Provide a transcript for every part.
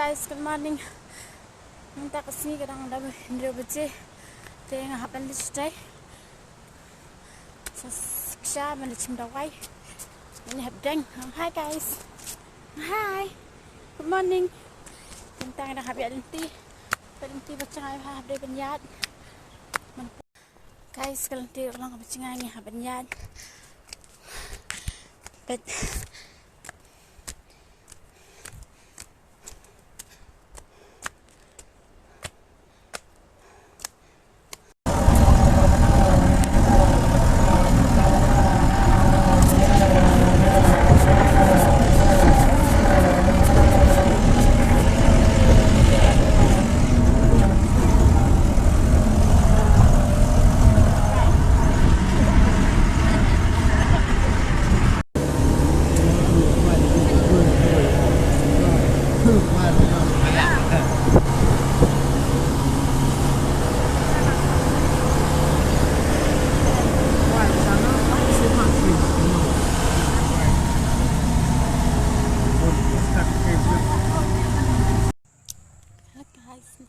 guys, good morning. Minta kesini kadang dah Indra baca. Tengah happen di sini. Saya mencim dawai. Ini habdeng. Hi guys. Hi. Good morning. Minta kadang habis Berhenti baca ngai habis benyat. Guys, kalau nanti orang baca ngai habis benyat. But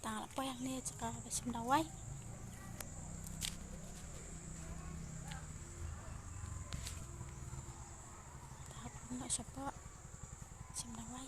tang apa yang ni cakap macam dawai. Tak nak siapa macam dawai.